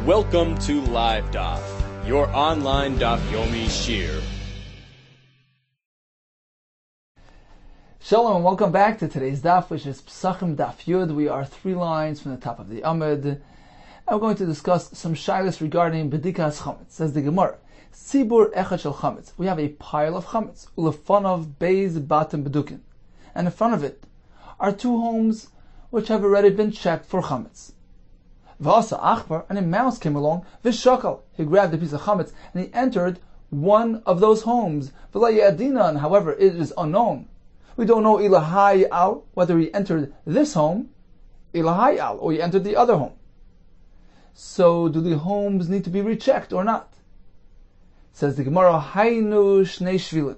Welcome to Live Daf, your online Daf Yomi Shir. Shalom and welcome back to today's Daf, which is Pesachim Daf Yud. We are 3 lines from the top of the Amud, and we're going to discuss some shilas regarding Bedikas Chametz. Says the Gemara, Tzibur Echad Shel Chametz. We have a pile of Chametz, Ulefanav Beis Batim Bedukin, and in front of it are 2 homes which have already been checked for Chametz. V'asa Achbar, and a mouse came along, V'shakal, he grabbed a piece of Chametz, and he entered one of those homes. V'la Yadinan, however, it is unknown. We don't know Ilahai Al, whether he entered this home, Ilahai Al, or he entered the other home. So, do the homes need to be rechecked or not? Says the Gemara, Hainu Shnei Shvilin.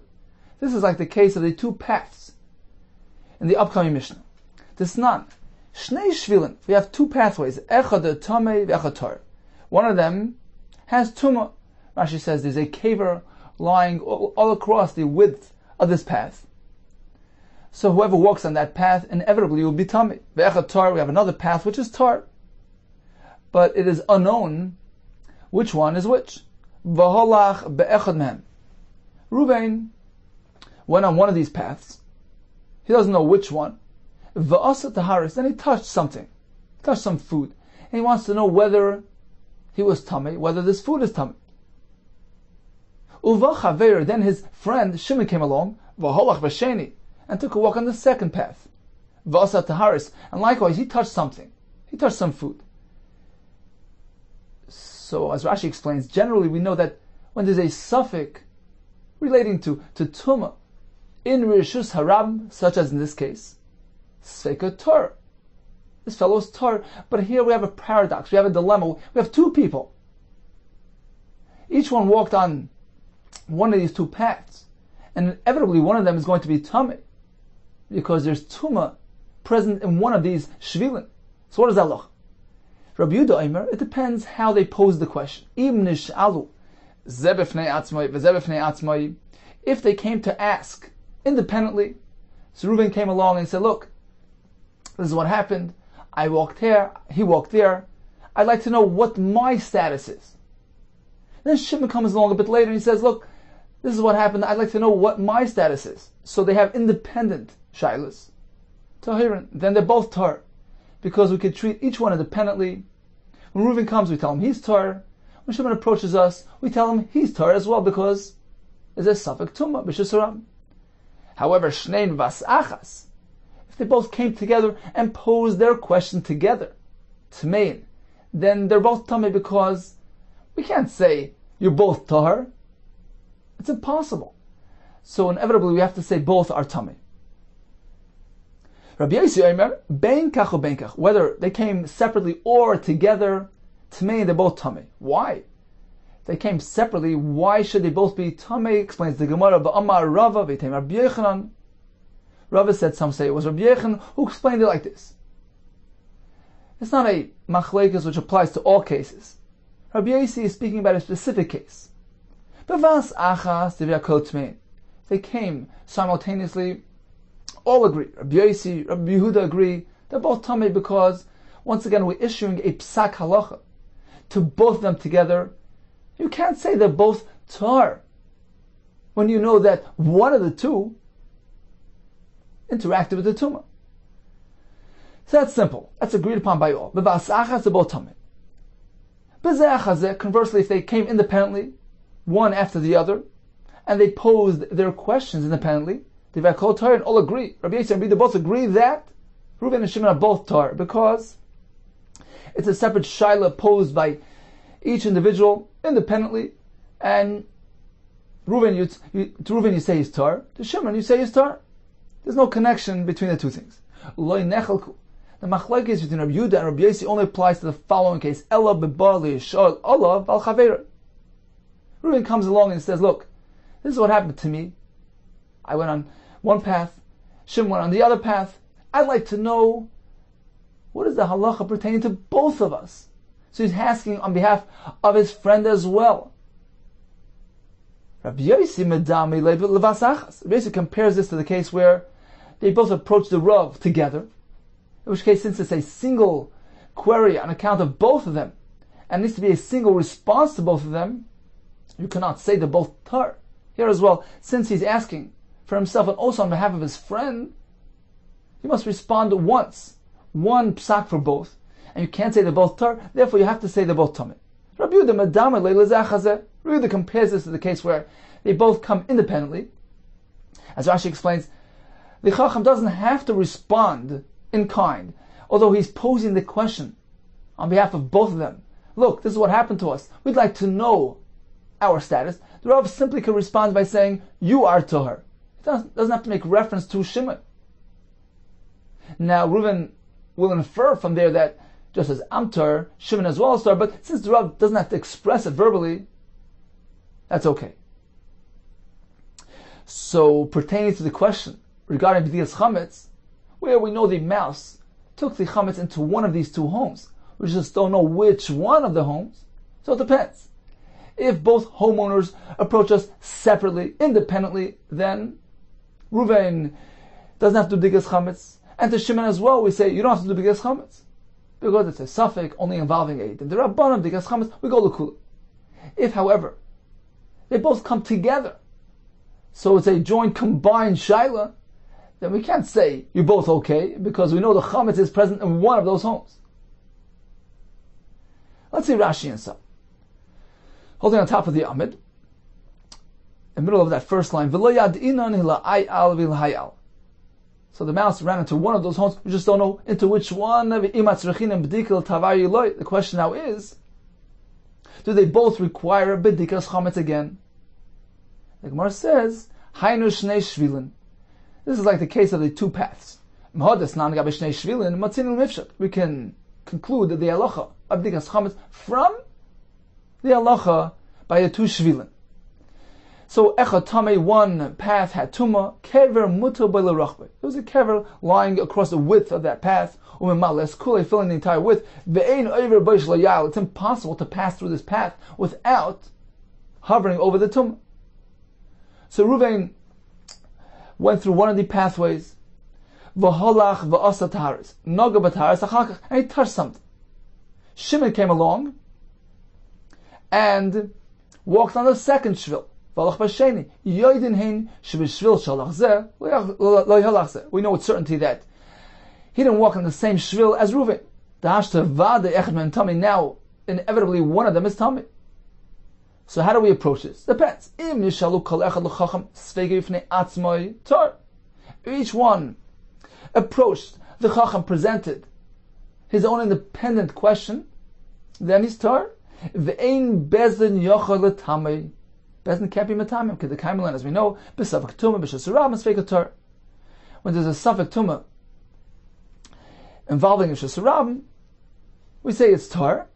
This is like the case of the 2 paths in the upcoming Mishnah. Tisnan, Shnei Shvilin, we have 2 pathways, Echad Tamei v'Echad Tar. One of them has Tumah. Rashi says there's a caver lying all across the width of this path. So whoever walks on that path inevitably will be Tamei. V'Echad Tar, we have another path which is Tar. But it is unknown which one is which. V'holach be'echad mehem. Reuben went on one of these paths. He doesn't know which one. V'asa taharis, then he touched something. He touched some food. And he wants to know whether he was Tamei, whether this food is Tamei. Uva chaver, then his friend Shimon came along, v'holach b'sheni, and took a walk on the second path. V'asa taharis, and likewise he touched something. He touched some food. So, as Rashi explains, generally we know that when there's a suffix relating to Tumah in Rishus Haram, such as in this case, Sveika Tor. This fellow is Tor. But here we have a paradox, we have a dilemma. We have 2 people. Each one walked on one of these 2 paths. And inevitably one of them is going to be Tamei, because there's Tumah present in one of these Shvilin. So what does that look? Rabbi Yehuda Omer, it depends how they pose the question. If they came to ask independently, so Reuben came along and said, look, this is what happened. I walked here, he walked there. I'd like to know what my status is. Then Shimon comes along a bit later and he says, look, this is what happened. I'd like to know what my status is. So they have independent shilas. Tahirin. Then they're both tar, because we could treat each one independently. When Reuven comes, we tell him he's tar. When Shimon approaches us, we tell him he's tar as well, because there's a suffix tumah b'shus haram. However, shnein vas achas, if they both came together and posed their question together, tmein, then they're both tamei, because we can't say you're both tahar. It's impossible. So inevitably we have to say both are tamei. Rabbi Yehuda Omer, bein kach or bein kach, whether they came separately or together, tmein, they're both tamei. Why? If they came separately, why should they both be tamei? Explains the Gemara, ba'amar Rava v'teim Rabbi Yechanan. Rava said, some say it was Rabbi Yechanan, who explained it like this. It's not a machlekes which applies to all cases. Rabbi Yehuda is speaking about a specific case. B'vas achas divya kol tmein. They came simultaneously. All agree. Rabbi Yossi, Rabbi Yehuda agree. They're both tamei, because once again we're issuing a psak halacha to both of them together. You can't say they're both tar when you know that one of the 2 interacted with the tumah. So that's simple. That's agreed upon by all. B'vasachas, they're both tamei. B'ze'achazeh, conversely, if they came independently, one after the other, and they posed their questions independently, and all agree. Rabbi Yehuda and Rabbi Yehuda both agree that Reuven and Shimon are both tar, because it's a separate shaila posed by each individual independently, and to Reuven you say he's tar, to Shimon you say he's tar. There's no connection between the 2 things. The machlekes between Rabbi Yehuda and Rabbi Yossi only applies to the following case: Ella b'bar liyishol Allah v'al chaveira. Reuven comes along and says, look, this is what happened to me. I went on one path, Shimon went on the other path. I'd like to know, what is the halacha pertaining to both of us? So he's asking on behalf of his friend as well. Rabbi Yossi medami levasachas. Rabbi Yossi compares this to the case where they both approach the Rav together, in which case, since it's a single query on account of both of them, and needs to be a single response to both of them, you cannot say they're both tar. Here as well, since he's asking for himself and also on behalf of his friend, he must respond once, one psak for both, and you can't say they're both tar, therefore you have to say they're both tamid. Rabbi Yehuda compares this to the case where they both come independently. As Rashi explains, the Chacham doesn't have to respond in kind, although he's posing the question on behalf of both of them. Look, this is what happened to us. We'd like to know our status. The Rav simply can respond by saying, you are Tohar. It doesn't have to make reference to Shimon. Now, Reuven will infer from there that just as I'm Tohar, Shimon as well is Tohar, but since the Rav doesn't have to express it verbally, that's okay. So, pertaining to the question regarding B'dias Chametz, where we know the mouse took the Chametz into one of these two homes, we just don't know which one of the homes, so it depends. If both homeowners approach us separately, independently, then Reuven doesn't have to do B'dias Chametz, and to Shimon as well, we say, you don't have to do B'dias Chametz, because it's a suffix only involving a the Rabbanan B'dias Chametz, we go L'kula. If, however, they both come together, so it's a joint combined shaila, then we can't say you're both okay, because we know the chametz is present in one of those homes. Let's see Rashi and so. Holding on top of the Amid, in the middle of that first line, so the mouse ran into one of those homes, we just don't know into which one. The question now is, do they both require a bedikas chametz again? The Gemara says, Hainu shnei shvilin. This is like the case of the two paths. We can conclude that the halacha of bedikas chametz from the halacha by the two shvilin. So echad tamei, one path had tuma, kever muto b'le rachbe. There was a kever lying across the width of that path, umimales kule, filling the entire width. Ve'ein over b'yish layal. It's impossible to pass through this path without hovering over the tumah. So Reuven went through one of the pathways, v'holach v'asa taharis, noga b'taharis achakach, and he touched something. Shimon came along and walked on the second shvil. V'holach b'sheni, yoydin hein sheb'shvil shalach zeh lo yhalach zeh. We know with certainty that he didn't walk on the same shvil as Reuven. Da'ashta v'ade echad men tami. Now, inevitably, one of them is tami. So how do we approach this? Depends. Each one approached the Chacham, presented his own independent question, then he's tar. Ve'ein bezdin yochel l'tamei. Bezdin can't be metamim, because the kaimelan, as we know, b'safek tumah, b'shas rabim, sfeik tar. When there's a safek tumah involving a shas rabim, we say it's tar,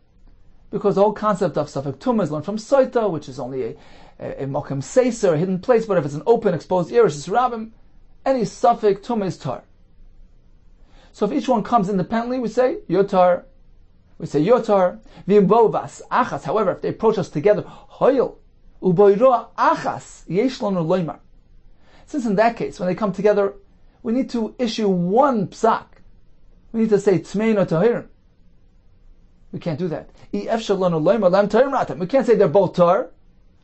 because the whole concept of Safek Tumah is learned from Soita, which is only a Mokem Seiser, a hidden place, but if it's an open, exposed area, it's Rabbim, any Safek Tumah is Tar. So if each one comes independently, we say, Yotar. We say, Yotar. V'imbo achas. However, if they approach us together, Hoyel, uboiroa achas, yeshlonu loymar. Since in that case, when they come together, we need to issue one psak. We need to say, Tmeino Tahirim. We can't do that. We can't say they're both tar,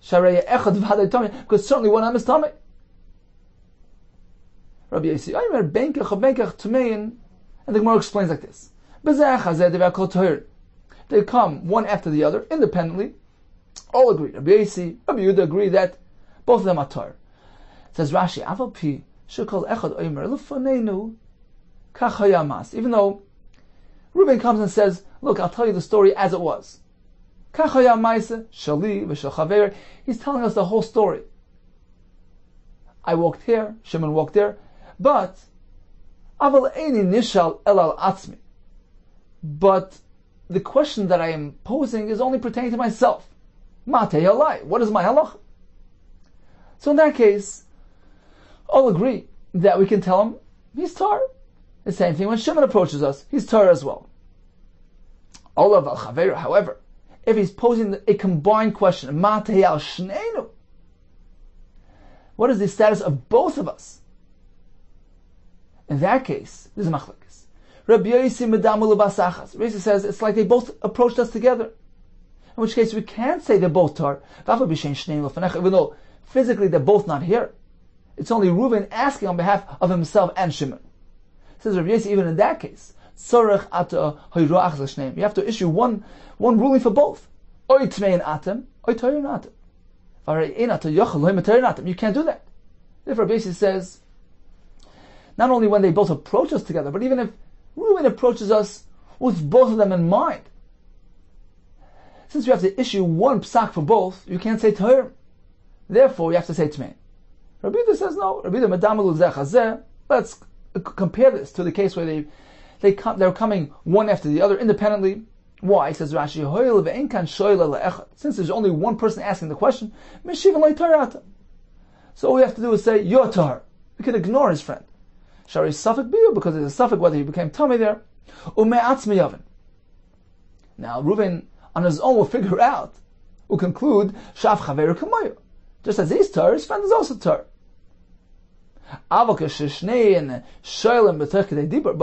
because certainly one of them is tamei. Rabbi Yehuda, and the Gemara explains like this: they come one after the other independently. All agree. Rabbi Yehuda agree that both of them are tar. Says Rashi, even though Reuben comes and says, look, I'll tell you the story as it was. He's telling us the whole story. I walked here, Shimon walked there, but the question that I am posing is only pertaining to myself. What is my halach? So in that case, all agree that we can tell him he's tar. The same thing when Shimon approaches us, he's tar as well. However, if he's posing a combined question, what is the status of both of us? In that case, this is machlokes. Rabbi Yossi says it's like they both approached us together. in which case we can't say they're both tar, even though physically they're both not here. It's only Reuven asking on behalf of himself and Shimon. Says Rabbi Yossi, even in that case, you have to issue one ruling for both. You can't do that. Therefore, Rabbi Yossi says, not only when they both approach us together, but even if Reuven approaches us with both of them in mind, since we have to issue one psak for both, you can't say Tahir. Therefore, you have to say Tmein. Rabbi Yehuda says no. Rabbi Yehuda Madamalu Zechazeh. Let's compare this to the case where they're coming one after the other independently. Why? Says Rashi, since there's only one person asking the question, so all we have to do is say You're Tahir. We can ignore his friend. Shari Safek Biyu, because there's a Safek whether he became Tummy there. Now Reuven on his own will figure out, will conclude, Shav Chaveru Kamoyu. Just as he's tar, his friend is also tar. But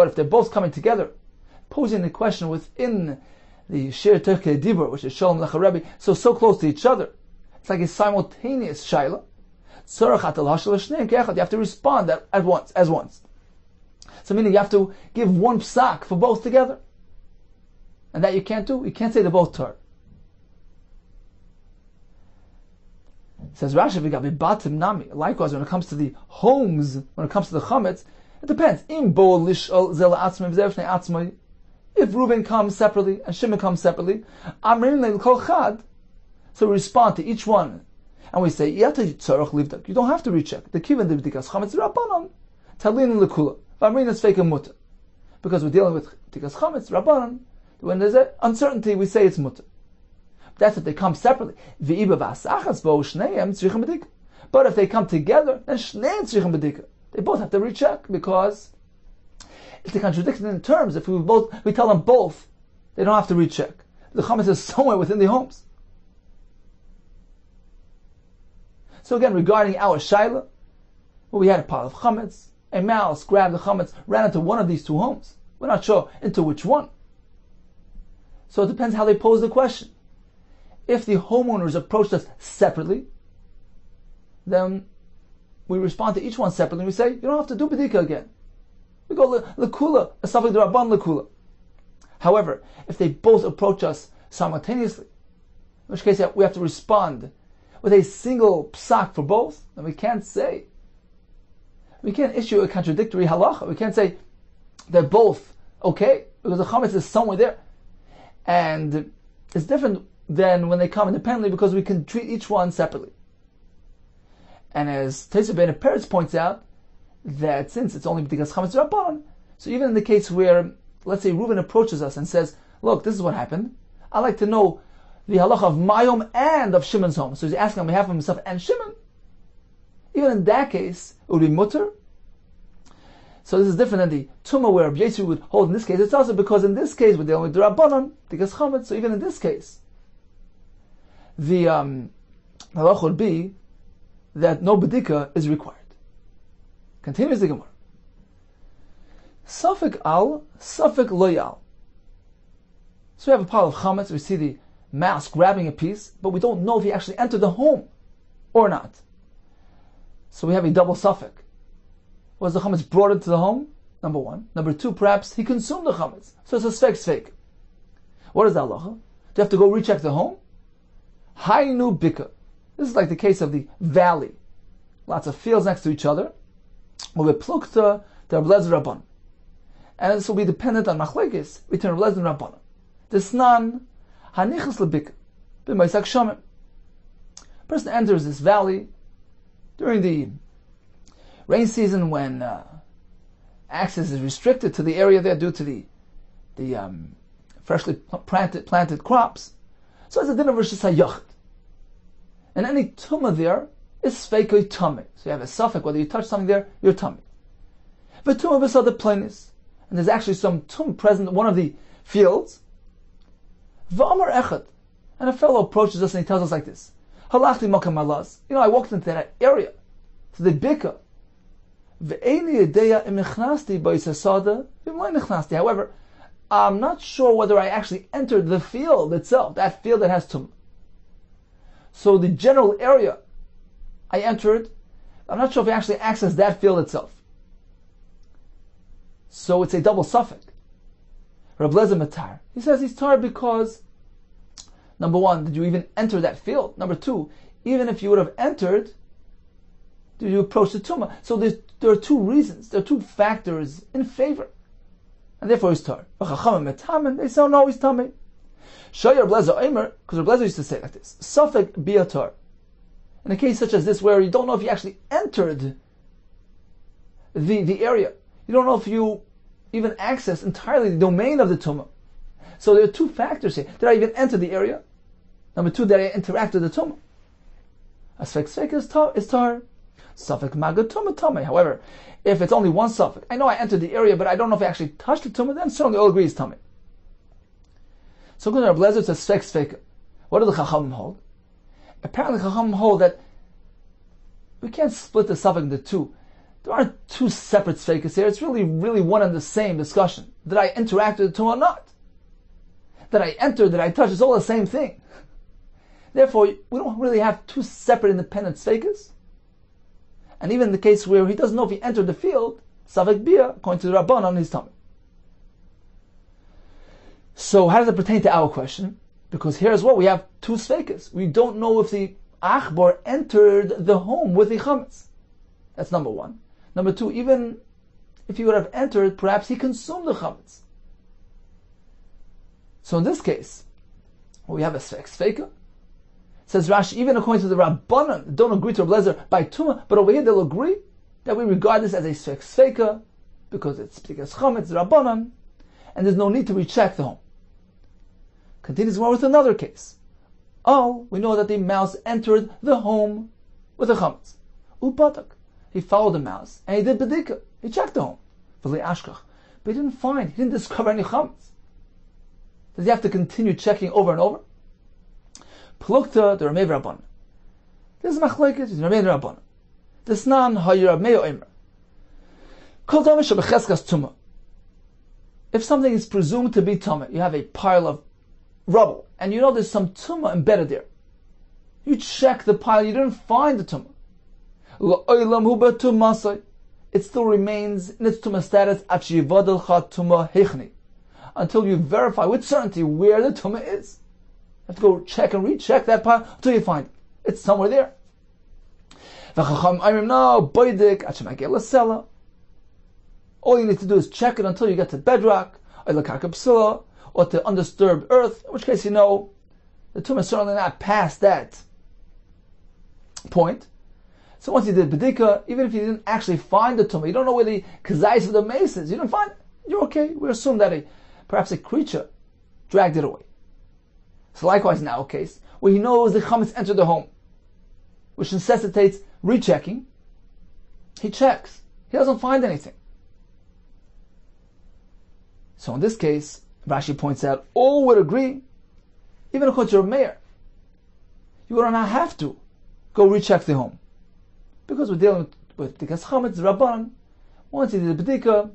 if they're both coming together, posing the question within the Shir Terkei Dibur, which is Shalom Lecha Rebbe, so close to each other, it's like a simultaneous Shaila. You have to respond at once, as once. So meaning you have to give one psak for both together. And that you can't do. You can't say they're both tar. Says Rashi, likewise, when it comes to the homes, when it comes to the chametz, it depends. If Reuven comes separately and Shimon comes separately, so we respond to each one and we say, you don't have to recheck. The kivan the b'dikas chametz rabbanon talin lekula v'amrinas feika mutter, because we're dealing with b'dikas chametz rabbanon. When there's an uncertainty, we say it's mutter. That's if they come separately. But if they come together, then they both have to recheck, because if they contradict in terms, if we tell them both, they don't have to recheck. The chametz is somewhere within the homes. So again, regarding our shaila, well, we had a pile of chametz. A mouse grabbed the chametz, ran into one of these two homes. We're not sure into which one. So it depends how they pose the question. If the homeowners approached us separately, then we respond to each one separately and we say, you don't have to do bedika again. We go lekula, a safek d'rabban lekula. However, if they both approach us simultaneously, in which case we have to respond with a single psak for both, then we can't issue a contradictory halacha. We can't say they're both okay, because the chametz is somewhere there. And it's different than when they come independently, because we can treat each one separately. And as Teisah Ben Peretz points out, that since it's only b'dikas chametz rabbanon, so even in the case where, let's say, Reuven approaches us and says, look, this is what happened, I'd like to know the halacha of my home and of Shimon's home. So he's asking on behalf of himself and Shimon. Even in that case, it would be mutter. So this is different than the tumah where Rabbi Yossi would hold in this case. It's also because in this case we're dealing with the rabbanon, b'dikas chametz. So even in this case, the halacha would be that no bedika is required. Continues the Gemara. Safek al, safek loyal. So we have a pile of chametz. We see the mouse grabbing a piece, but we don't know if he actually entered the home or not. So we have a double safek. Was the chametz brought into the home? Number one. Number two, perhaps he consumed the chametz. So it's a sfek. What is the halacha? Do you have to go recheck the home? Hainu bika. This is like the case of the valley. Lots of fields next to each other. Well, we plukta the Rabbi Rabban. And this will be dependent on machlekes between Rabbi and Rabban. Desnan hanichas lebika b'maisak shamim. Person enters this valley during the rain season when access is restricted to the area there due to the freshly planted crops. So it's a din of Rosh Hashanah. And any tumah there is feikoi tummy. So you have a suffix, whether you touch something there, you're tummy. But tumah v'sada plainis. And there's actually some tum present in one of the fields. V'amar echad. And a fellow approaches us and he tells us like this. Halachti makam malaz. I walked into that area, to the bika. V'eini yedeya im nechnasti b'yisasada v'imlai nechnasti. However, I'm not sure whether I actually entered the field itself, that field that has tumah. So the general area I entered, I'm not sure if I actually accessed that field itself. So it's a double suffix. Rabbi Lezer Matar, he says he's tar because, number one, did you even enter that field? Number two, even if you would have entered, did you approach the tumah? So there are two reasons, there are two factors in favor. And therefore he's tar. They say, oh no, he's tamei. Shaya Rabbi Lezer Omer, because Rabbi Lezer used to say like this, suffix biatar. In a case such as this, where you don't know if you actually entered the area, you don't know if you even access entirely the domain of the tumah. So there are two factors here. Did I even enter the area? Number two, did I interact with the tumah? A sfek is tar. Suffix magad tumah tamei. However, if it's only one suffix, I know I entered the area, but I don't know if I actually touched the tumah, then certainly all agree it's tamei. So according to Rabbi Lezer, it's a sfek. What do the Chachamim hold? Apparently Chachamim hold that we can't split the suffix into two. There aren't two separate sfekas here. It's really one and the same discussion. Did I interact with the tumah or not? Did I enter? Did I touch? It's all the same thing. Therefore, we don't really have two separate independent sfekas. And even in the case where he doesn't know if he entered the field, suffix bia, according to the Rabbanan, he's tummy. So how does it pertain to our question? Because here as well, we have two sfekas. We don't know if the achbar entered the home with the chametz. That's number one. Number two, even if he would have entered, perhaps he consumed the chametz. So in this case, we have a sfeika. Says Rashi, even according to the Rabbanan, don't agree to Rabbi Lezer by tumah, but over here they'll agree that we regard this as a sfeika because it's because chametz Rabbanan, and there's no need to recheck the home. Continues more with another case. Oh, we know that the mouse entered the home with a chametz. Upatak. He followed the mouse and he did bedika. He checked the home. But he didn't discover any chametz. Does he have to continue checking over and over? Plukta the Ramei Rabban. This is machlekes, the Ramei Rabban. This nan hayir Rabmei Omer. Kol damish becheskas tumah. If something is presumed to be tumah, you have a pile of rubble, and you know there's some tumah embedded there. You check the pile, you didn't find the tumah. It still remains in its tumah status until you verify with certainty where the tumah is. You have to go check and recheck that pile until you find it. It's somewhere there. All you need to do is check it until you get to bedrock, or to undisturbed earth, in which case you know the tumah is certainly not past that point. So once you did bedika, even if you didn't actually find the tumah, you don't know where the kazais of the mace is, you didn't find it, you're okay. We assume that perhaps a creature dragged it away. So likewise in our case, where he knows the chametz entered the home, which necessitates rechecking, he checks. He doesn't find anything. So in this case, Rashi points out, all would agree, even according to your mayor, you would not have to go recheck the home. Because we're dealing with bedikas chametz, Rabban. Once you did the bedika,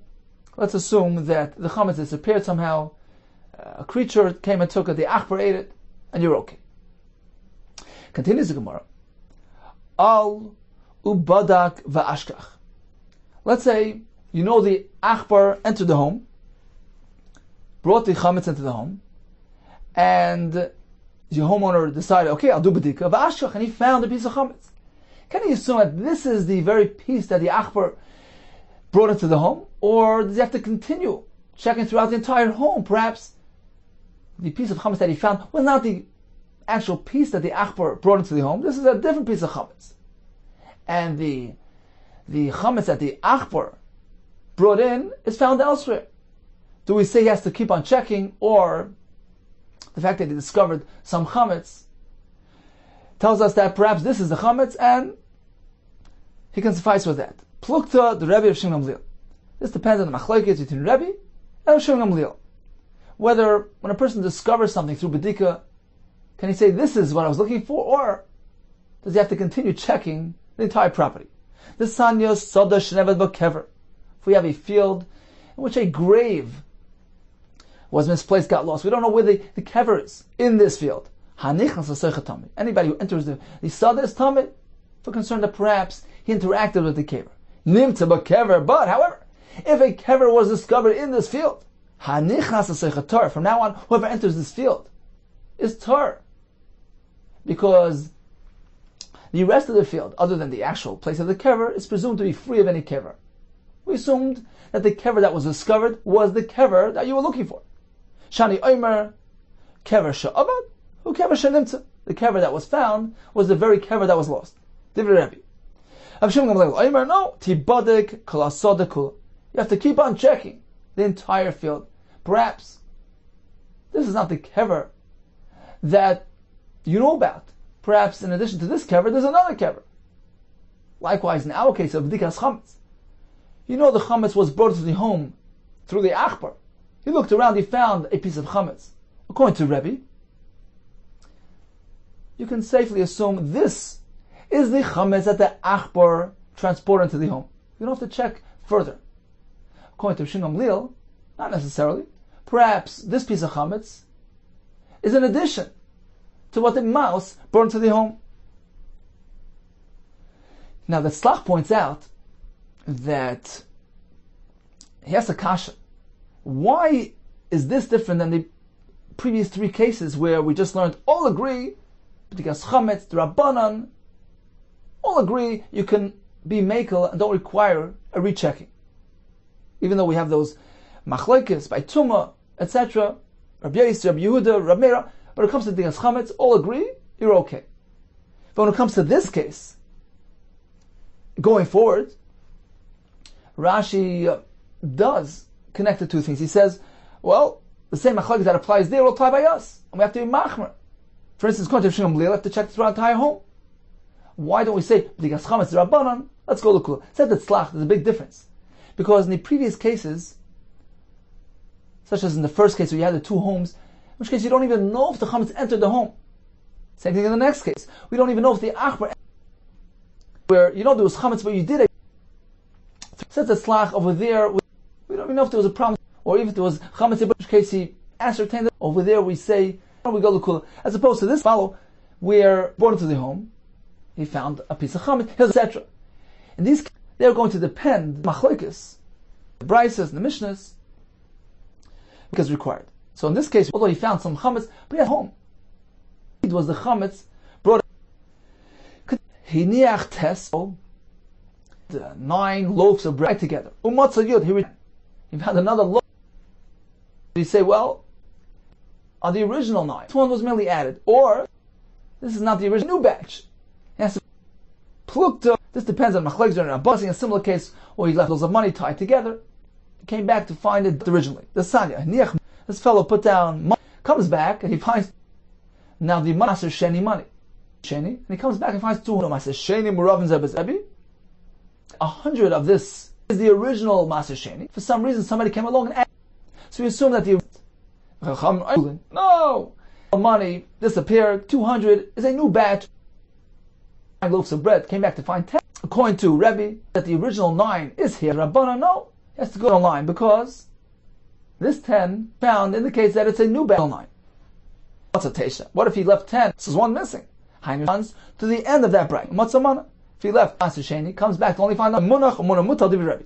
let's assume that the chametz disappeared somehow, a creature came and took it, the achbar ate it, and you're okay. Continues the Gemara. Al ubadak va'ashkach. Let's say you know the achbar entered the home, brought the chametz into the home, and the homeowner decided, okay, I'll do bedika va'ashkach, and he found a piece of chametz. Can he assume that this is the very piece that the achbar brought into the home? Or does he have to continue checking throughout the entire home? Perhaps the piece of chametz that he found was not the actual piece that the achbar brought into the home. This is a different piece of chametz. And the chametz that the achbar brought in is found elsewhere. Do we say he has to keep on checking, or the fact that he discovered some chametz tells us that perhaps this is the chametz and he can suffice with that? Plukta, the Rebbe of Shimon Gamliel. This depends on the machlokes between Rebbe and Shimon Gamliel. Whether when a person discovers something through bedika, can he say, this is what I was looking for, or does he have to continue checking the entire property? The Sanya Soda Shnevet Bakever. If we have a field in which a grave was misplaced, got lost. We don't know where the kever is in this field. Anybody who enters the sada is tamid, for concern that perhaps he interacted with the kever. Nimtza kever, but however, if a kever was discovered in this field, from now on, whoever enters this field is tar, because the rest of the field, other than the actual place of the kever, is presumed to be free of any kever. We assumed that the kever that was discovered was the kever that you were looking for. Shani Omer, kever she'avad, who kever she'nimtza. The kever that was found was the very kever that was lost. Divrei Rebbe. No, tibadek kol asada kula. You have to keep on checking the entire field. Perhaps this is not the kever that you know about. Perhaps in addition to this kever, there's another kever. Likewise, in our case of b'dikas chametz, you know the chametz was brought to the home through the achbar. He looked around, he found a piece of chametz. According to Rebbe, you can safely assume this is the chametz that the achbar transported into the home. You don't have to check further. According to Shin Gamliel, not necessarily. Perhaps this piece of chametz is an addition to what the mouse brought into the home. Now the Tzlach points out that he has a kasha. Why is this different than the previous three cases where we just learned all agree, because chametz, drabanan, all agree you can be mekel and don't require a rechecking. Even though we have those machlokes by Tuma, etc., Rabbi Yisrael, Rabbi Yehuda, Rabbi Meira, when it comes to Digas Chametz, all agree, you're okay. But when it comes to this case, going forward, Rashi does connect the two things. He says, well, the same machlokes that applies there will apply by us, and we have to be machmer. For instance, according to Shin Gamliel, we have to check throughout the entire home. Why don't we say Digas Chametz Rabbanan? Let's go to Kula. Said that Tzlach, there's a big difference. Because in the previous cases, such as in the first case where you had the two homes, in which case you don't even know if the chametz entered the home. Same thing in the next case. We don't even know if the achbar, where you know there was chametz, but you did it. Says the tzlach over there, we don't even know if there was a problem, or even if there was chametz, in which case he ascertained it. Over there we say, we go to kula. As opposed to this follow, where born into the home, he found a piece of chametz, etc. In these cases, they're going to depend machlokes, the brises, the mishnahs, because required. So in this case, although he found some chametz, but he had home. It was the chametz brought. Hiniach tes the 9 loaves of bread together. Umatzah yud. He found another loaf. You say, well, on the original 9, this one was merely added, or this is not the original new batch. He has to plukta. This depends on machlokes and Rabbos. In a similar case, where he left loads of money tied together, he came back to find it originally. The sanya. This fellow put down money, comes back and he finds now the maser sheni money. Sheni, and he comes back and finds 200 maser sheni muravin zebezebi. 100 of this is the original maser sheni. For some reason, somebody came along and added. So we assume that the money disappeared. 200 is a new batch. 9 loaves of bread came back to find 10. According to Rebbe, that the original 9 is here. Rabbana, no, he has to go online because this 10 found indicates that it's a new batch online. What's a tesha? What if he left 10? This is one missing. Hainu runs to the end of that bracket. What's a mana? If he left Maser Sheni, comes back to only find out munach or munach mutal divi Rebbe.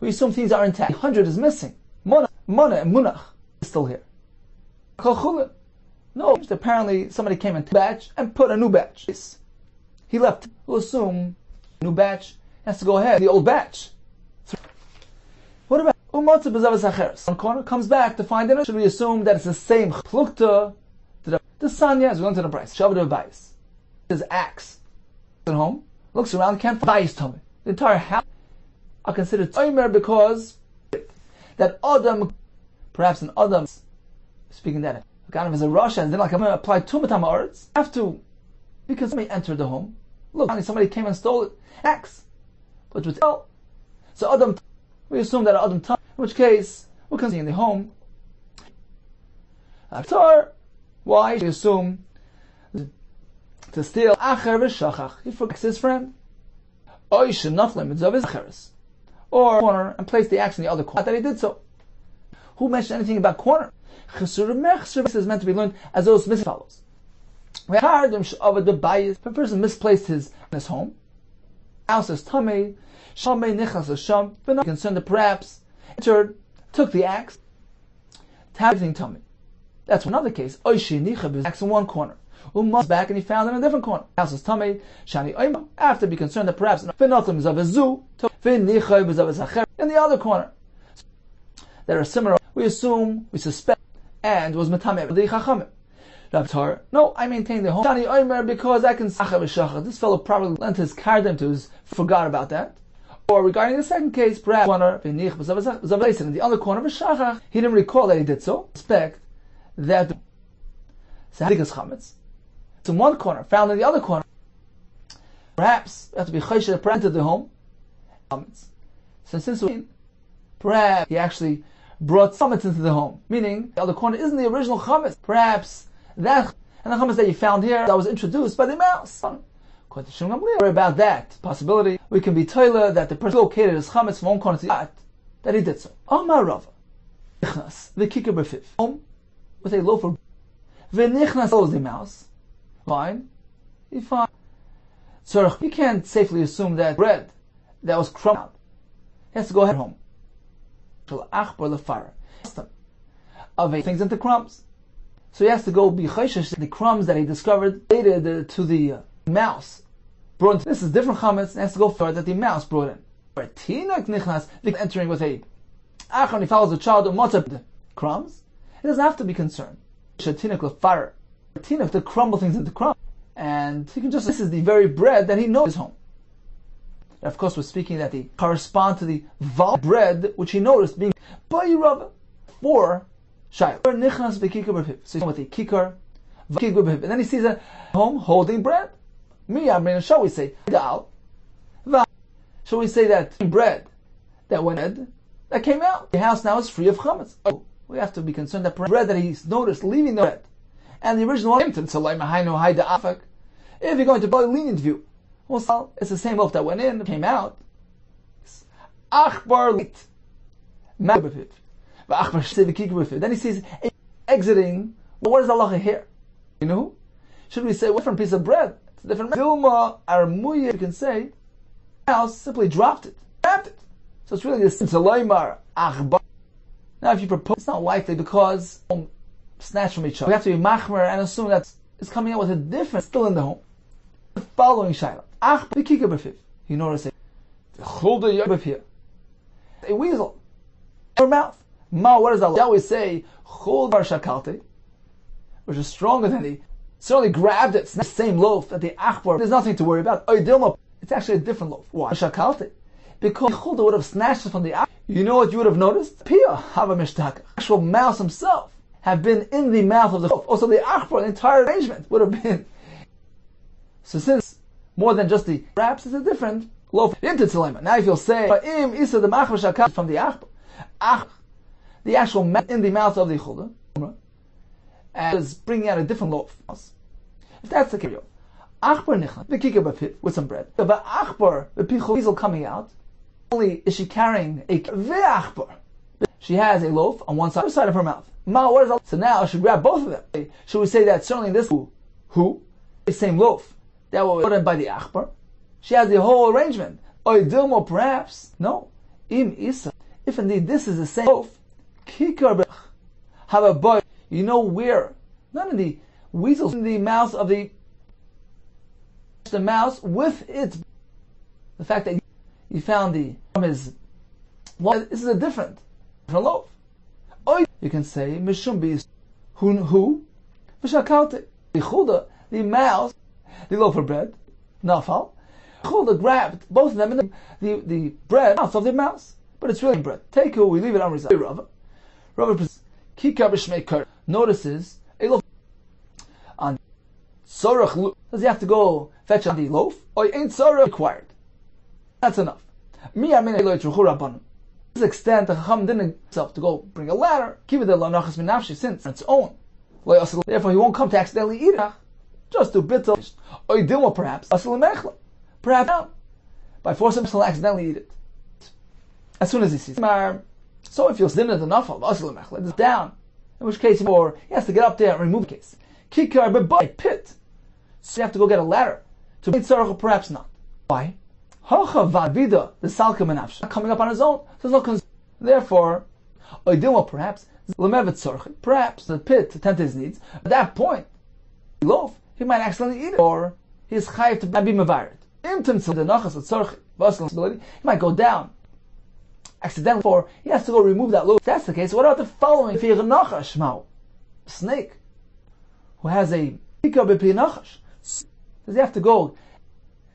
We assume things are intact. 100 is missing. Mana and munach is still here. No, apparently somebody came in batch and put a new batch. He left. We'll assume new batch has to go ahead. The old batch. What about Umatzah b'zavas acheres? One corner comes back to find it. Should we assume that it's the same plukta? The sanya is going to the price. Shavadu bayis. His axe at home looks around, can't find bayis tummy. The entire house are considered omer because that Adam, perhaps an Adam, speaking that kind of as a Russia, and then like I'm going to apply tumatam arts. Have to, because somebody entered the home. Look, somebody came and stole it. Axe, which would tell. So Adam, we assume that Adam, in which case we're considering the home. After, why? We assume to steal acher v'shachach. He forgets his friend. Or corner and place the axe in the other corner. That he did so. Who mentioned anything about corner? Chesur mechsur is meant to be learned as those missing follows. If a person misplaced his home, house is tummy, shamei nichas sham, but not concerned that perhaps entered, took the axe, everything tummy. That's another case. Oishi nicha is axe in one corner. Umas back and he found it in a different corner. House is tummy, shani oima. After be concerned that perhaps v'notim is of a zoo, v'nicha is of a zacher in the other corner. That are similar. We assume, we suspect, and was metameh the chachamim. No, I maintain the home. Shani oimer because I can sacha v'shachar. This fellow probably lent his kardem to his, forgot about that. Or regarding the second case, perhaps corner v'nich v'zav in the other corner v'shachar, he didn't recall that he did so. Suspect that Sadikas chametz. It's in one corner, found in the other corner. Perhaps you have to be chayshed to enter the home. So since perhaps he actually brought chametz into the home, meaning the other corner isn't the original chametz. Perhaps that and the chametz that you found here that was introduced by the mouse. Worry about that possibility. We can be toiler that the person located his chametz from one corner to the other, that he did so. Amar Rava, the kicker b'fif home with a loaf of v'nichnas follows the mouse. Fine, he found. So he can't safely assume that bread that was crumbled out. He has to go ahead home. Of things into crumbs. So he has to go be chayshish the crumbs that he discovered related to the mouse. This is different chametz, and has to go further that the mouse brought in. Tinak nichnas entering with a achon, he follows the child the crumbs. He doesn't have to be concerned. Tinak lefar, tinak to crumble things into crumbs, and he can just. This is the very bread that he knows is home. And of course, we're speaking that they correspond to the bread which he noticed being by Rava for shayla. Nichnas v'kikar b'piv. So he's with a kikar, and then he sees a home holding bread. Shall we say dal? Shall we say that bread that went in, that came out? The house now is free of chametz. Oh, we have to be concerned that bread that he's noticed leaving the bread, and the original one. If you're going to buy a lenient view, well, it's the same loaf that went in, came out. Then he sees exiting. Well, what is Allah here? You know? Should we say, what different piece of bread? It's a different Dilma Armuya, you can say, house simply dropped it, grabbed it. So it's really this Salaymar Achbar. Now if you propose, it's not likely because snatch from each other. We have to be machmer and assume that it's coming out with a different, still in the home. The following Shaila. Ach b'kika b'fiv. You notice it. Chulda yabif here. A weasel. Her mouth. Ma, what does Allah always say? Chul bar shakalte, which is stronger than the. Certainly grabbed it. It's not the same loaf that the achbar. There's nothing to worry about. It's actually a different loaf. Why? Shakalte. Because Chulda would have snatched it from the achbar. You know what you would have noticed? Pia hava mishtaka. Actual mouse himself have been in the mouth of the loaf. Also the achbar, the entire arrangement would have been. So since more than just the perhaps it's a different loaf into tzalema. Now if you'll say im isa the machvar shakal from the achbar, the actual in the mouth of the chulda, and is bringing out a different loaf. If that's the case, achbar nichla the kikar b'pit with some bread. The achbar the pichol coming out. Only is she carrying a ve'achbar. She has a loaf on one side of her mouth. Ma, what is that? So now she grab both of them. Should we say that certainly this who the same loaf that was put in by the achbar? She has the whole arrangement. Oy dilmo, perhaps. No. Im isa. If indeed this is the same loaf, kikar b'ch. Have a boy. You know where? Not in the weasels, in the mouth of the mouse with its. The fact that you found from his. Well, this is a different loaf. Oy, you can say mishum bis who v'shakalte the chulda the mouse the loaf of bread nafal chulda grabbed both of them in the bread mouth of the mouse, but it's really bread. Take who we leave it unresolved. Rava kikar b'shmei notices a loaf on sorach. Does he have to go fetch on the loaf? Or ain't sorach required? That's enough. Mi amin eloi truchu rabbanim. To this extent, the Chacham didn't himself to go bring a ladder, keep it there lanachas minafshi, since it's its own. Therefore, he won't come to accidentally eat it. Just do bits of or dilma perhaps perhaps by forcing him to accidentally eat it. As soon as he sees it, So if you're sitting at the nafal, it's down. In which case, or he has to get up there and remove the case. Kikar b'bay pit. So you have to go get a ladder. To be tzarech, perhaps not. Why? Hacha v'avida the salka menafsh coming up on his own. So there's no concern. Therefore, perhaps perhaps the pit to tend to his needs. At that point, loaf, he might accidentally eat it, or he is chayiv to be mevared. He might go down accidentally, or he has to go remove that loaf. If that's the case, what about the following? Snake who has a does he have to go?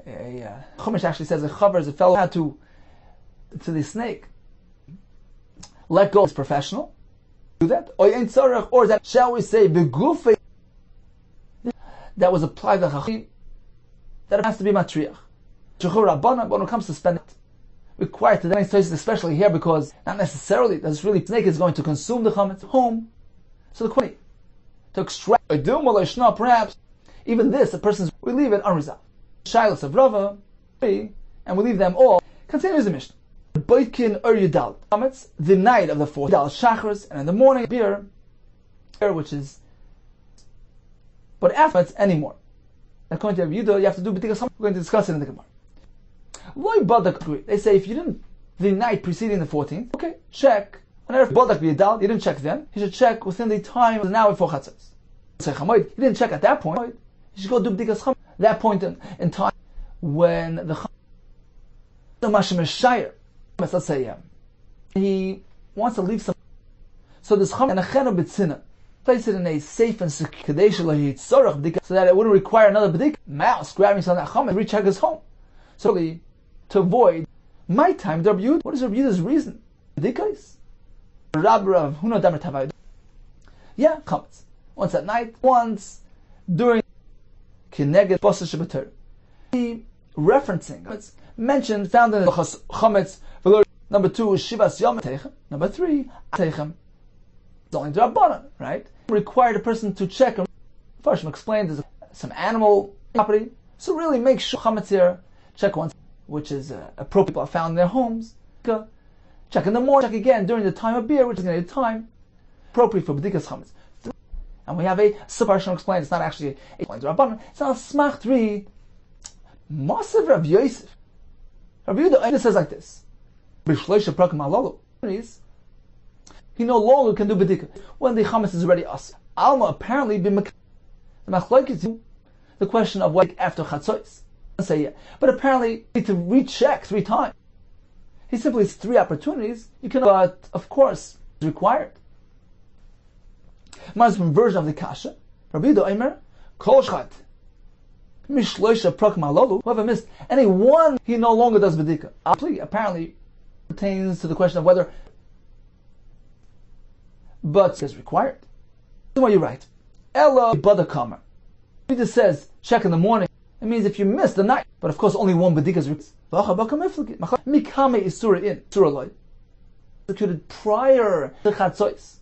Chumash actually says a chaver is a fellow who had to the snake let go. Is professional do that, or is that, shall we say, begufe that was applied to chachim, that it has to be matriach. But when it comes to spending, required to the next places, especially here, because not necessarily that this really snake is going to consume the chametz home. So the question to extract perhaps even this, a person's, we leave it unresolved. Shilas of Rava, and we leave them all. Continues the Mishnah. Boitkin ur yudal chametz, the night of the fourth yudal shachris, and in the morning beer, which is, but after it's anymore. According to Rabbi Yehuda, you have to do b'tikas chametz. We're going to discuss it in the Gemara. Loy badak, they say if you didn't the night preceding the 14th, okay, check. Whenever badak b'yudal, you didn't check then. You should check within the time of an hour before chatzos. You didn't check at that point. You should go do b'tikas chametz. That point in time when the mashim is shire. Let's say he wants to leave some. So this chametz and a chena b'tzina, place it in a safe and secure so that it wouldn't require another b'dik. Mouse grabbing some of that chametz, recheck his home. So to avoid my time, Rabbi Yehuda. What is Rabbi Yehuda's reason? B'dikais. Rabbi Huna Damer Tavayid. Yeah, chametz. Once at night, once during Kineged Bosa Shabbatar. He referencing it's mentioned, found in the chametz. Number 2 is Shivas Yom Teichem. Number 3, Teichem. It's only Drabanan, right? Required a person to check. Farshim explained there's some animal property. So really make sure chametz here, check once, which is appropriate, people are found in their homes. Check in the morning, check again during the time of beer, which is going to be time appropriate for b'dikas chametz. And we have a Farshim explained, it's not actually a Drabanan, it's not a smach 3. Masav Rav Yosef. Rabbi Yehuda says like this. He no longer can do bedika when the chametz is already us. Alma apparently the machlokes the question of what after chatzos. Say yeah, but apparently you need to recheck 3 times. He simply has 3 opportunities. You can, but of course, it's required. Mazbun version of the kasha. Rabbi Yehuda Eimer kol shchat mishloisha prak malolu. Whoever missed any one, he no longer does bedika. Apparently pertains to the question of whether, but is required. So you're right. Ella bada kamer. He just says check in the morning. It means if you miss the night, but of course only one bedika is required. Mikame isura in surah executed prior to chatzos.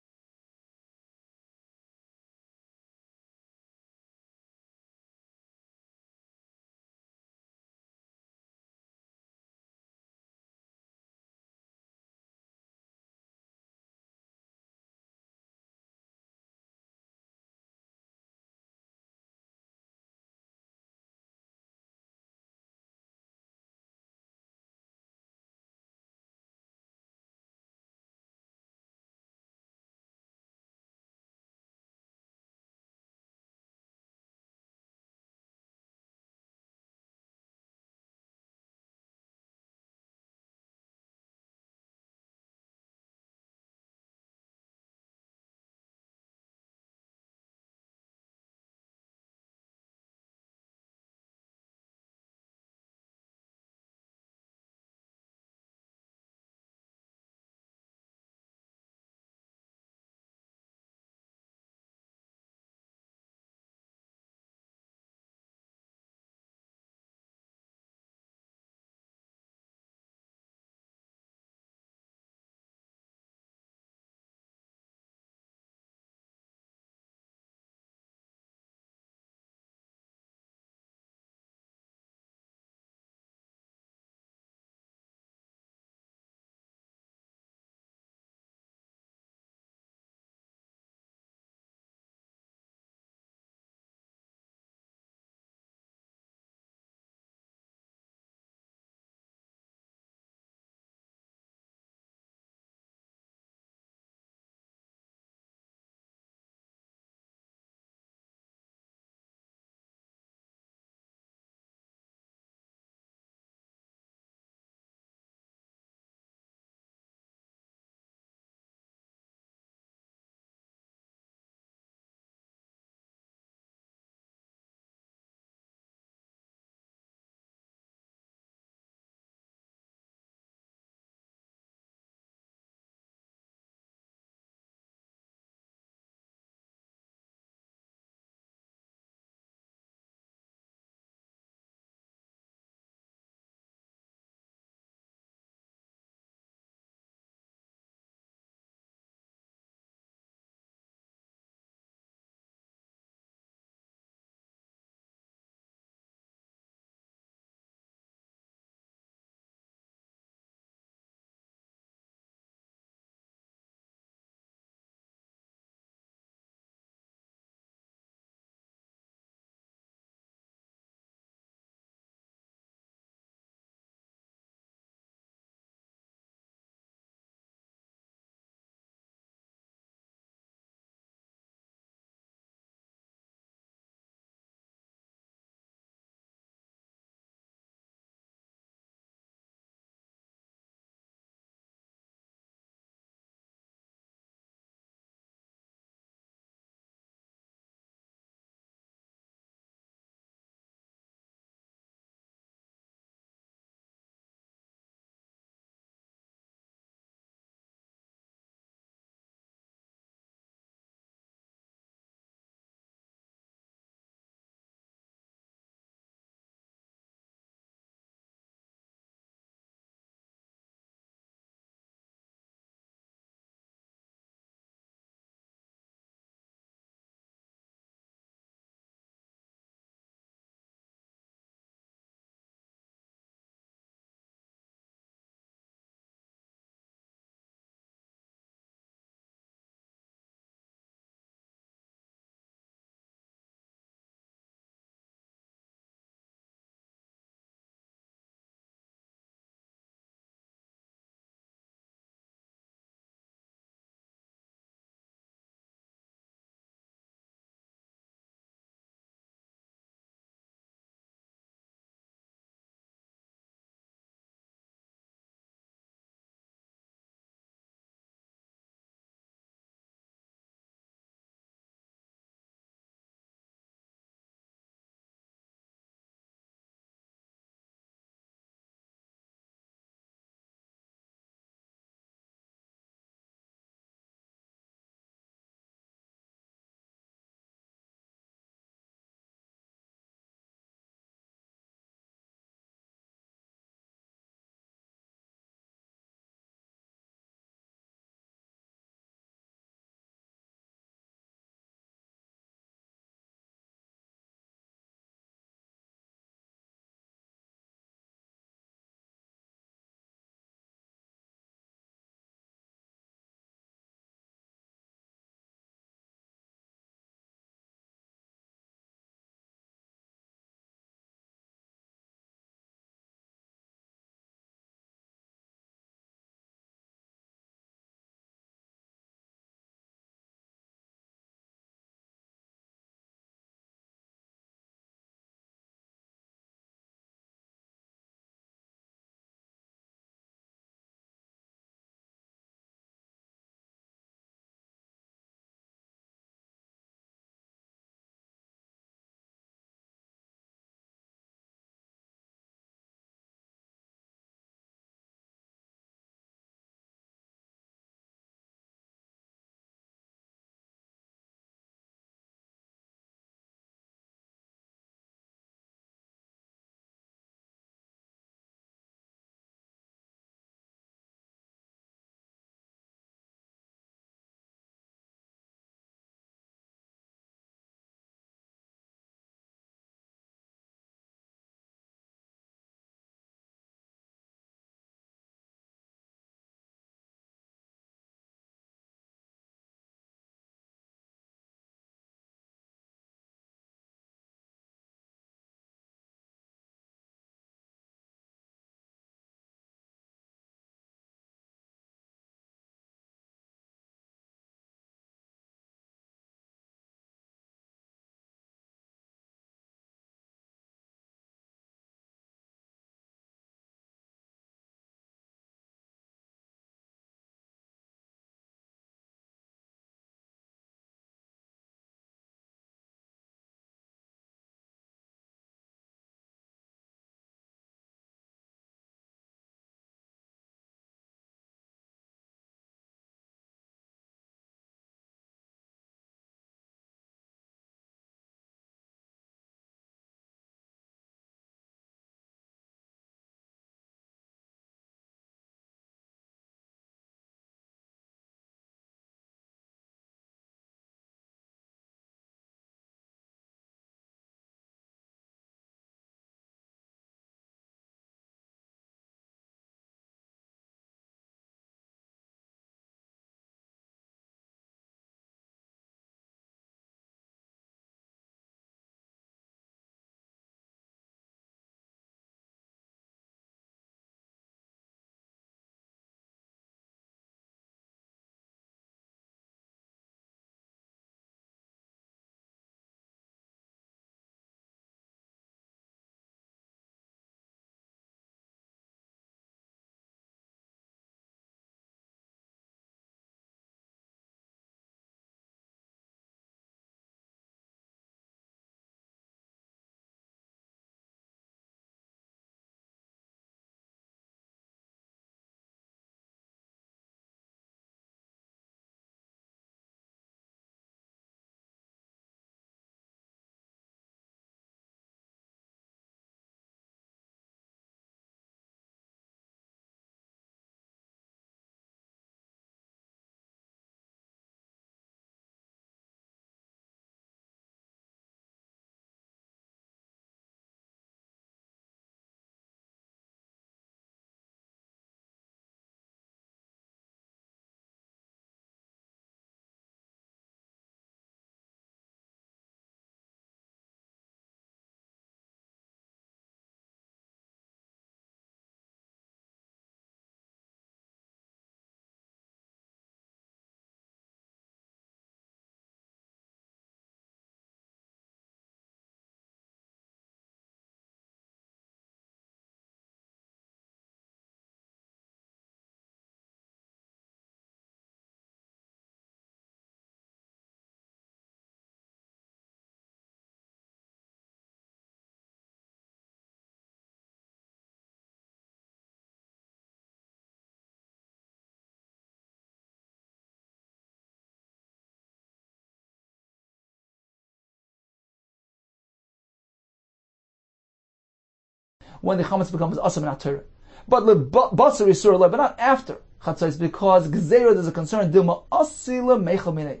when the chametz becomes asur min haTorah. But basar isur but not after chatzos, because gzeira there's a concern dilma asila meichel minei.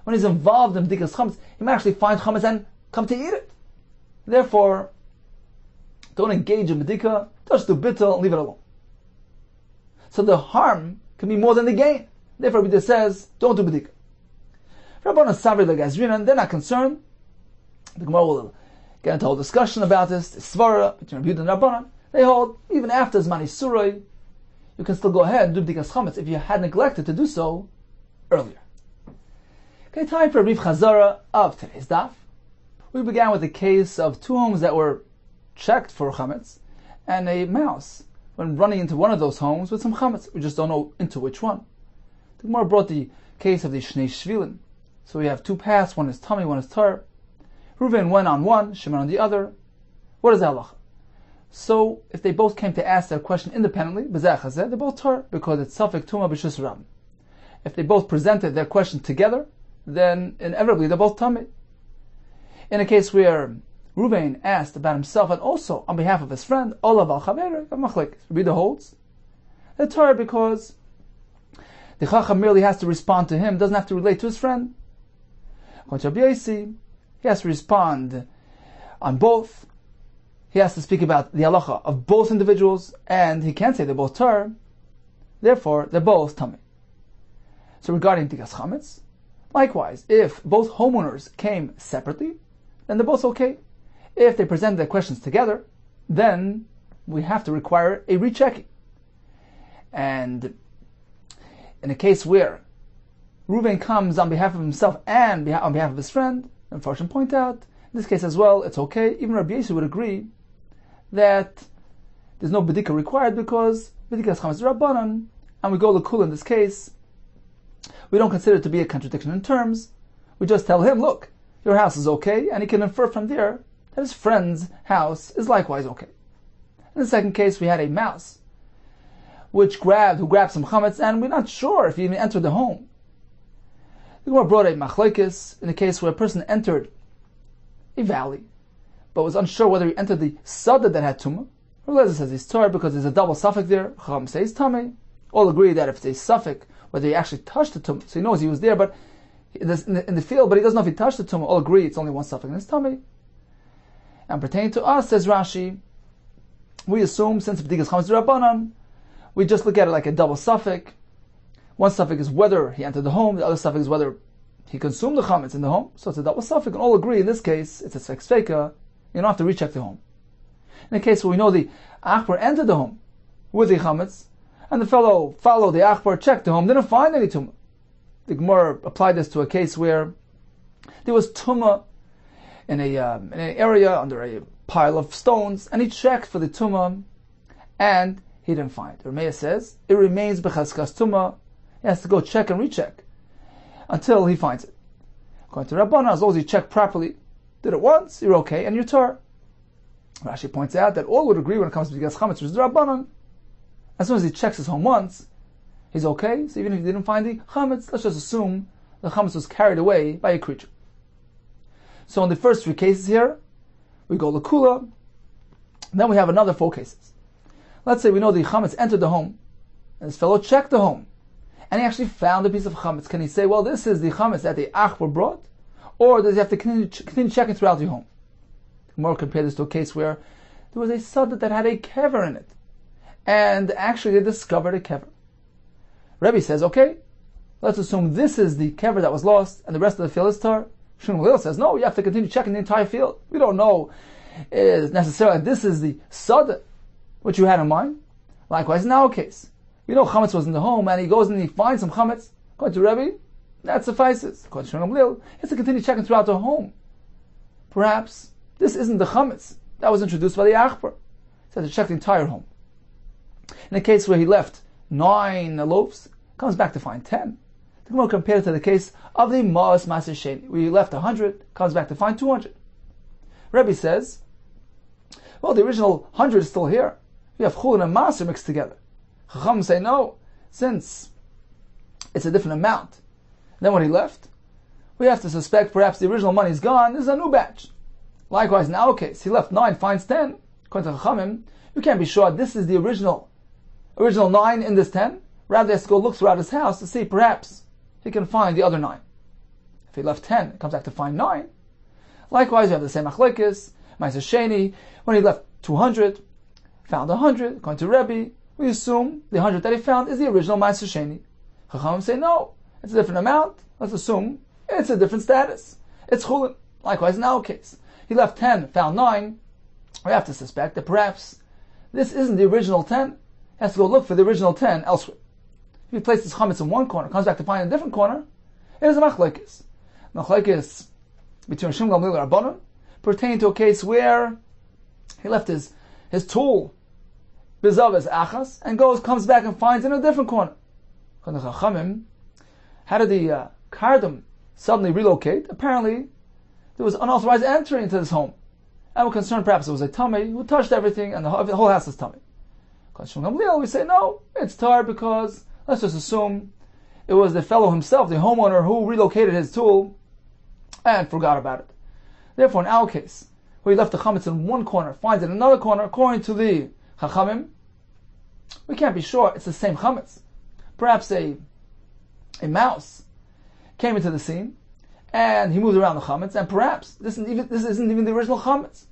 When he's involved in b'dikas chametz, he might actually find chametz and come to eat it. Therefore, don't engage in b'dika, just do bittul and leave it alone. So the harm can be more than the gain. Therefore, Rabbi says, don't do b'dika. Rabbanan Savri Legazrinan, they're not concerned. The Gemara will get into a whole discussion about this. The Svara between Rabbi Yehuda and Rabbanan, they hold even after Zman Isuroi, you can still go ahead and do b'dikas chametz if you had neglected to do so earlier. Okay, time for a brief chazara of today's daf. We began with the case of two homes that were checked for chametz, and a mouse when running into one of those homes with some chametz. We just don't know into which one. The Gemara brought the case of the Shnei Shvilin. So we have two paths, one is tummy, one is tar. Reuven went on one, Shimon on the other. What is the halacha? So if they both came to ask their question independently, they're both tar, because it's safek tuma b'shus ram. If they both presented their question together, then inevitably they're both tummy. In a case where Reuven asked about himself and also on behalf of his friend, Olav al Chaver, Rabbi holds, they're tar because the Chacham merely has to respond to him, doesn't have to relate to his friend. According to Rabbi Yossi, he has to respond on both. He has to speak about the halacha of both individuals, and he can't say they're both tar. Therefore, they're both tummy. So regarding b'dikas chametz, likewise, if both homeowners came separately, then they're both okay. If they present their questions together, then we have to require a rechecking. And in a case where Reuven comes on behalf of himself and on behalf of his friend, and Farshim point out, in this case as well, it's okay. Even Rabbi Yossi would agree that there's no b'dika required because b'dikas chametz rabbanan, and we go l'kul in this case. We don't consider it to be a contradiction in terms. We just tell him, look, your house is okay, and he can infer from there that his friend's house is likewise okay. In the second case, we had a mouse who grabbed some chametz, and we're not sure if he even entered the home. The Gemara brought a machlokes in the case where a person entered a valley, but was unsure whether he entered the sada that had tumah. Rabbi says he's tar because there's a double suffix there. Chacham says tamei. All agree that if it's a suffix, whether he actually touched the tumah, so he knows he was there, but in the field, but he doesn't know if he touched the tumah. All agree it's only one suffix and it's tamei. And pertaining to us, says Rashi, we assume since b'dikas chametz rabbanan, we just look at it like a double suffix. One suffix is whether he entered the home, the other suffix is whether he consumed the chametz in the home. So it's a double suffix, and all agree in this case it's a sfeika. You don't have to recheck the home. In the case where we know the achbar entered the home with the chametz, and the fellow followed the achbar, checked the home, didn't find any tumah. The Gemara applied this to a case where there was tumah in an area under a pile of stones, and he checked for the tumah, and he didn't find. The Rameh says it remains b'chaskas tumah. He has to go check and recheck until he finds it. According to Rabbanan, as long as you check properly, did it once, you're okay, and you're tar. Rashi points out that all would agree when it comes to b'dikas chametz, which is the Rabbanan. As soon as he checks his home once, he's okay. So even if he didn't find the chametz, let's just assume the chametz was carried away by a creature. So in the first three cases here, we go l'kula. Then we have another 4 cases. Let's say we know the chametz entered the home, and this fellow checked the home, and he actually found a piece of chametz. Can he say, well, this is the chametz that the achbar brought? Or does he have to continue checking throughout the home? More compare this to a case where there was a sada that had a kever in it, and actually they discovered a kever. Rebbe says, okay, let's assume this is the kever that was lost, and the rest of the field is tar. Shmuel says, no, you have to continue checking the entire field. We don't know necessarily this is the sada which you had in mind. Likewise, in our case, we know chametz was in the home, and he goes and he finds some chametz. According to Rebbe, that suffices. According to Shmuel, he has to continue checking throughout the home. Perhaps this isn't the chametz that was introduced by the achbar. He has to check the entire home. In a case where he left 9 loaves, comes back to find 10. The Gemara compared it to the case of the Ma'as Maser Sheni, where he left 100, comes back to find 200. Rebbe says, well, the original 100 is still here. We have Chulin and Maser mixed together. Chacham say, no, since it's a different amount than what he left, we have to suspect perhaps the original money is gone, this is a new batch. Likewise, in our case, he left 9, finds 10, According to Chachamim, you can't be sure this is the original 9 in this 10. Rather, he has to go look throughout his house to see perhaps he can find the other 9. If he left 10, it comes back to find 9. Likewise, you have the same machlekes, Ma'aser Sheni. When he left 200, found 100, according to Rebbe, we assume the 100 that he found is the original Ma'aser Sheni. Chachamim say no, it's a different amount. Let's assume it's a different status. It's chulin. Likewise, in our case, he left 10, found 9. We have to suspect that perhaps this isn't the original 10. He has to go look for the original 10 elsewhere. If he places chametz in one corner, comes back to find a different corner, it is a machlekes. Machlekes between Shim Gamliel and Rabbanon pertain to a case where he left his tool, bizav as achas, and comes back and finds in a different corner. According to Chachamim, how did the kardom suddenly relocate? Apparently, there was unauthorized entry into this home. And we're concerned perhaps it was a tummy who touched everything and the whole house is tummy. According to Shim Gamliel, we say no, it's tar because let's just assume it was the fellow himself, the homeowner, who relocated his tool and forgot about it. Therefore, in our case, where he left the chametz in one corner, finds it in another corner, according to the Chachamim, we can't be sure it's the same chametz. Perhaps a mouse came into the scene and he moved around the chametz, and perhaps this isn't even the original chametz.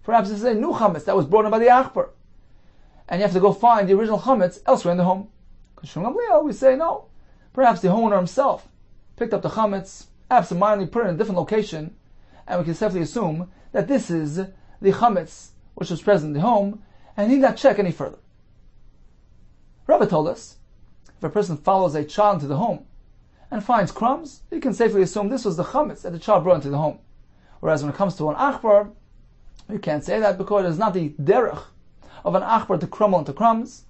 Perhaps this is a new chametz that was brought in by the achbar, and you have to go find the original chametz elsewhere in the home. We say no. Perhaps the homeowner himself picked up the chametz, absentmindedly put it in a different location, and we can safely assume that this is the chametz which was present in the home, and he need not check any further. Rabbi told us, if a person follows a child into the home and finds crumbs, he can safely assume this was the chametz that the child brought into the home. Whereas when it comes to an achbar, you can't say that because it's not the derech of an achbar to crumble into crumbs,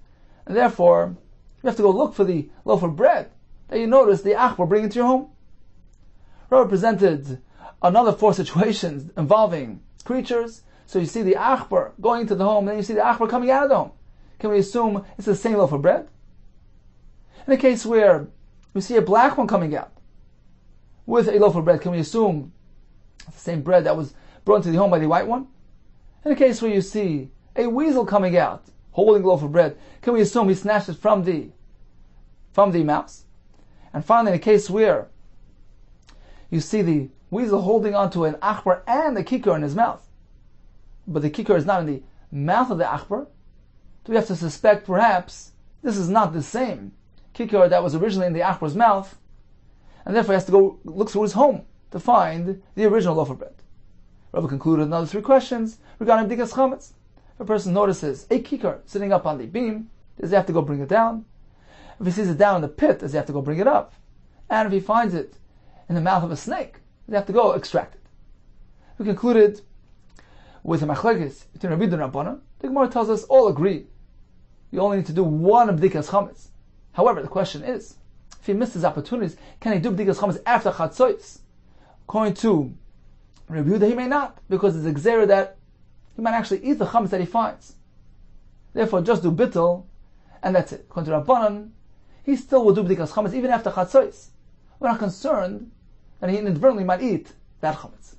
and therefore you have to go look for the loaf of bread that you notice the achbar bring into your home. Rabbi presented another 4 situations involving creatures. So you see the achbar going into the home, then you see the achbar coming out of the home. Can we assume it's the same loaf of bread? In a case where we see a black one coming out with a loaf of bread, can we assume it's the same bread that was brought into the home by the white one? In a case where you see a weasel coming out holding a loaf of bread, can we assume he snatched it from the mouse? And finally, in a case where you see the weasel holding onto an achbar and a kikar in his mouth, but the kikar is not in the mouth of the achbar, do we have to suspect perhaps this is not the same kikar that was originally in the achbar's mouth, and therefore he has to go look through his home to find the original loaf of bread. Rabbi concluded another 3 questions regarding bdikas chametz. If a person notices a kikar sitting up on the beam, does he have to go bring it down? If he sees it down in the pit, does he have to go bring it up? And if he finds it in the mouth of a snake, does he have to go extract it? We concluded with a machlekes between Rabbi Yehuda and Rabbanan. The Gemara tells us all agree you only need to do 1 bdikas chametz. However, the question is, if he missed his opportunities, can he do bdikas chametz after chatzos? According to Rabbi Yehuda, he may not, because it's a gzera that he might actually eat the chametz that he finds. Therefore, just do bittul, and that's it. According to Rabbanan, he still will do bdikas chametz even after chatzos. We're not concerned that he inadvertently might eat that chametz.